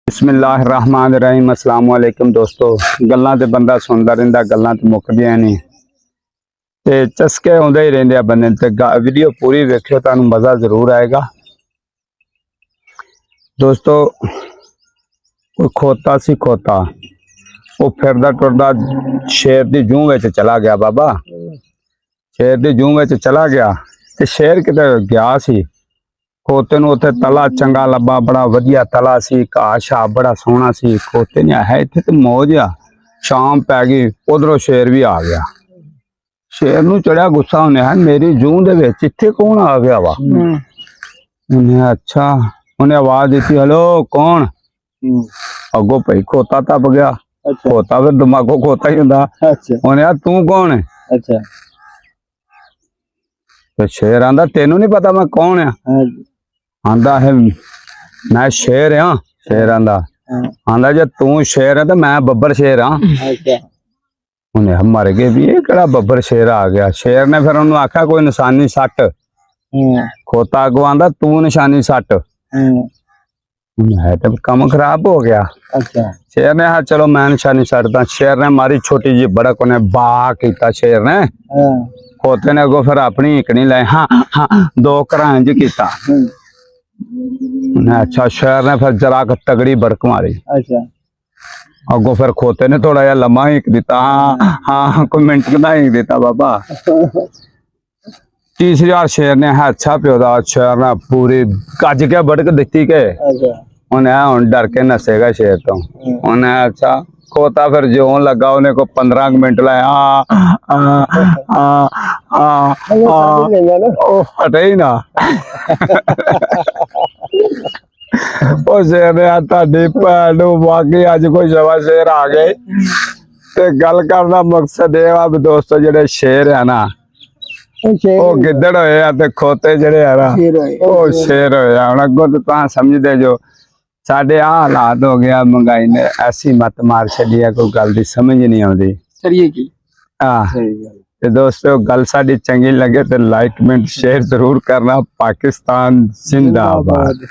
बिस्मिल्लाहिर्रहमानिर्रहीम अस्सलाम वालेकुम दोस्तों। गल्लां ते बंदा सुनदा रहिंदा, गल्लां ते मुक्कदियां नहीं ते चस्के आउंदे ही रहिंदे बंदे ते वीडियो पूरी वेखियो, तुहानू मज़ा जरूर आएगा। दोस्तों कोई खोता सी खोता, वो फिरदा टुरदा शेर दी जूं विच चला गया। बाबा शेर दी जूं विच चला गया ते शेर किते गया सी। खोते नूं उत्थे तला चंगा लब्भा, बड़ा वधिया तला सी, घाह शाह बड़ा सोहना सी। खोते ने आया इत्थे ते मौज आ। शाम पै गई, उधरों शेर भी आ गया। शेर नूं चढ़िया गुस्सा, उन्हें है मेरी जूं दे विच इत्थे कौन आ गया वा। उन्हें अच्छा, उन्हें आवाज दी, हेलो कौन? अगो भाई खोता तप गया। खोता फिर दिमागो खोता ही हुंदा। उन्हें तू कौन है? तो शेर आंदा तेनू नहीं पता मैं कौन है? आंदा है मैं शेर हाँ। शेर आंदा जे तू शेर है तो मैं बब्बर शेर हाँ। उन्हें मर गए भी, ये केड़ा बब्बर शेर आ गया। शेर ने फिर उन्होंने आख्या कोई निशानी सट। खोता अगो आंदा तू निशानी सट। है तो कम खराब हो गया। शेर ने हाँ चलो मैं निशानी सटदा। शेर ने मारी छोटी जी बड़क, उन्हें बा किया शेर ने। खोते ने अगो फिर अपनी हिकनी लाई, हाँ हाँ दो करा इंज किया। अच्छा शेर ने फिर जरा तगड़ी बड़क मारी। अगो फिर खोते ने थोड़ा जा लम्मा हिक दिता। हाँ हाँ कोई मिनट का हिक दिता बाबा। तीसरी बार शेर ने है अच्छा प्योदा। शेर ने पूरी गज के बड़क दी के उन्हें डर के नसेगा शेर तो। उन्हें अच्छा खोता फिर जो लगा, उन्हें को 15 मिनट लाया। हटे ही ना। शेर ने ताड़ी भैन वाकई अज कोई सवा शेर आ गए। ते गल करना मकसद ये भी दोस्तों, जेडे शेर है ना वो गिद्दड़ होए ते खोते जेडे है ना वो शेर होए। हुण अगों तो तुहां समझदे जो साडे आ हालात हो गया। महंगाई ने ऐसी मत मार छड़ी है, कोई गल दी समझ नहीं आउंदी। ते दोस्तों गल साडी चंगी लगे तो लाइक कमेंट शेयर जरूर करना। पाकिस्तान जिंदाबाद।